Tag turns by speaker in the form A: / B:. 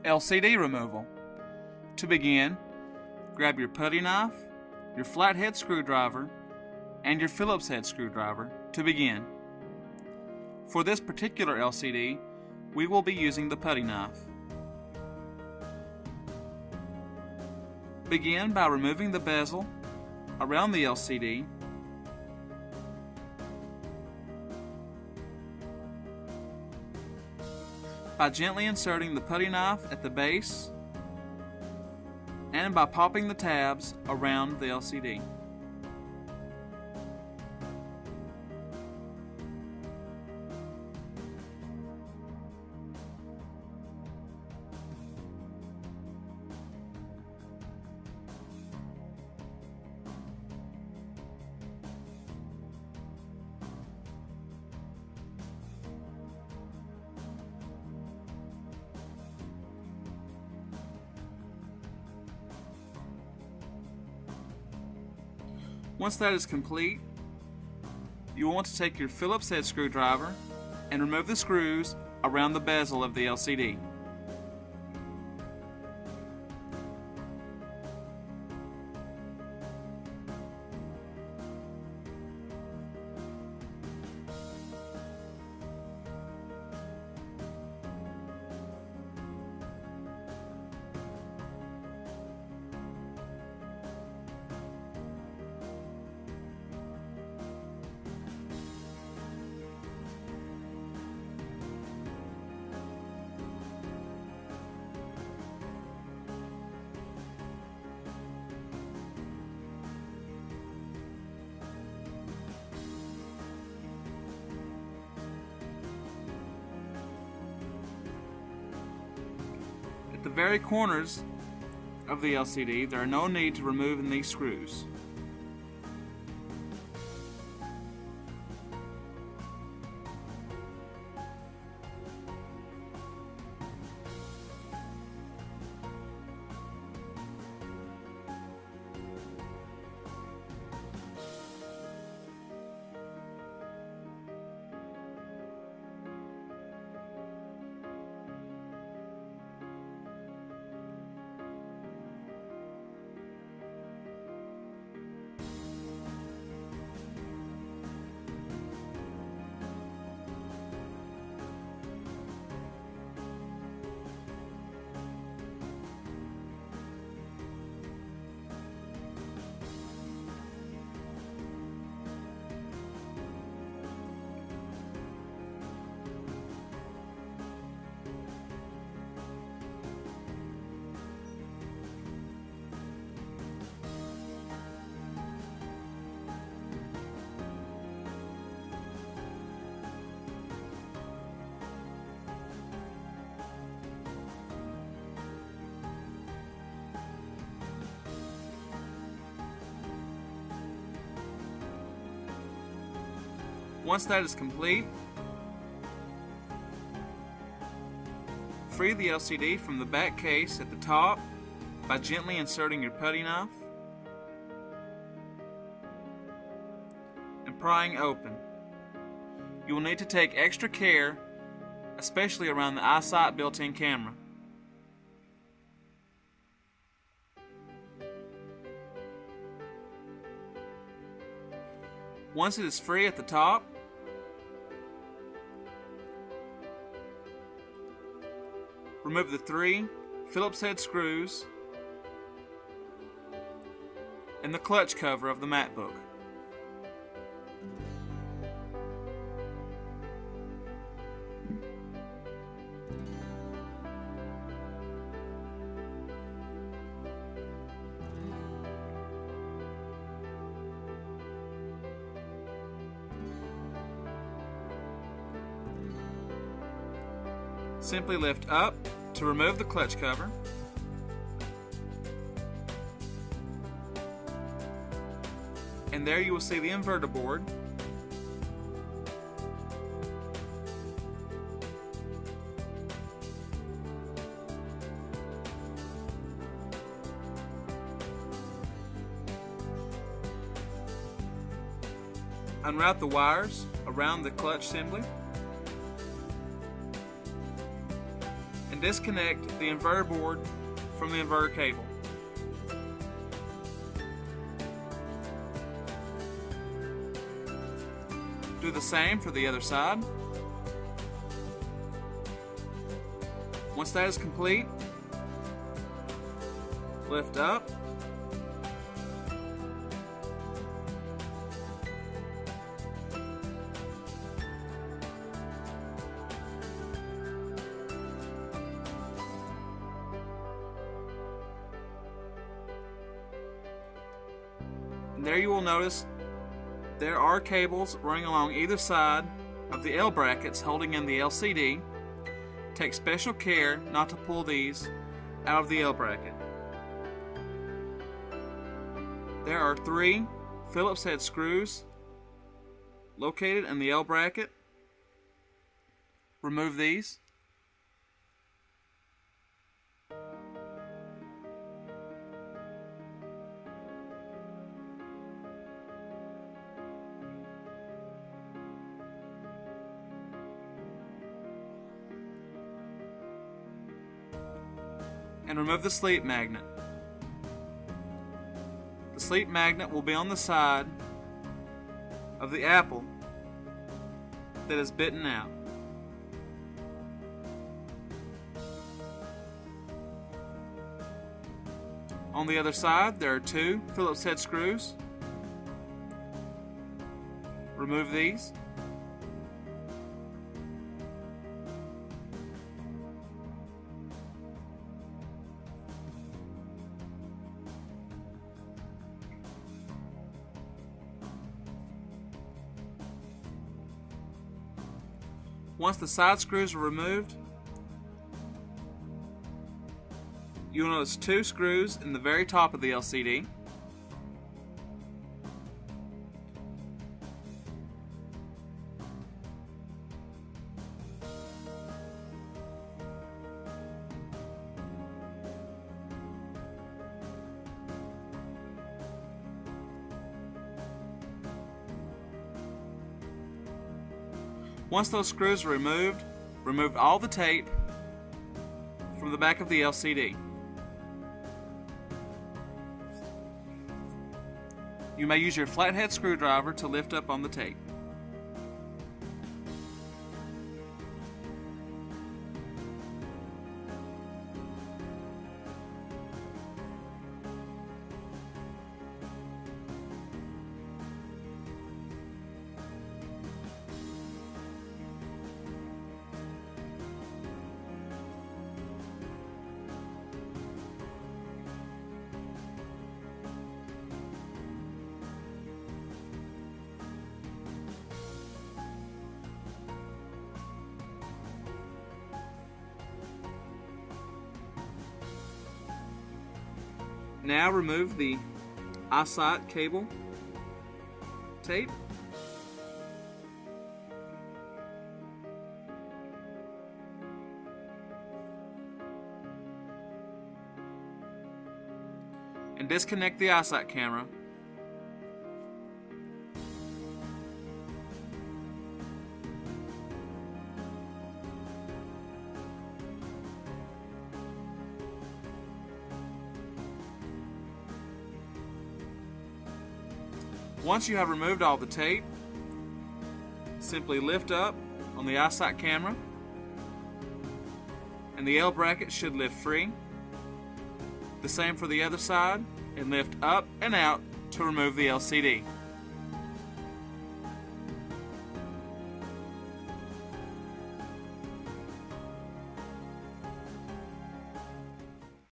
A: LCD removal. To begin, grab your putty knife, your flathead screwdriver, and your Phillips head screwdriver to begin. For this particular LCD, we will be using the putty knife. Begin by removing the bezel around the LCD by gently inserting the putty knife at the base and by popping the tabs around the LCD. Once that is complete, you will want to take your Phillips head screwdriver and remove the screws around the bezel of the LCD. At the very corners of the LCD, there are no need to remove these screws. Once that is complete, free the LCD from the back case at the top by gently inserting your putty knife and prying open. You will need to take extra care, especially around the iSight built-in camera. Once it is free at the top, remove the 3 Phillips head screws and the clutch cover of the MacBook. Simply lift up to remove the clutch cover. And there you will see the inverter board. Unroute the wires around the clutch assembly and disconnect the inverter board from the inverter cable. Do the same for the other side. Once that is complete, lift up. And there you will notice there are cables running along either side of the L brackets holding in the LCD. Take special care not to pull these out of the L bracket. There are 3 Phillips head screws located in the L bracket. Remove these. And remove the sleep magnet. The sleep magnet will be on the side of the apple that is bitten out. On the other side, there are 2 Phillips head screws. Remove these. Once the side screws are removed, you'll notice 2 screws in the very top of the LCD. Once those screws are removed, remove all the tape from the back of the LCD. You may use your flathead screwdriver to lift up on the tape. Now remove the eyesight cable tape. And disconnect the eyesight camera. Once you have removed all the tape, simply lift up on the eyesight camera and the L bracket should lift free. The same for the other side, and lift up and out to remove the LCD.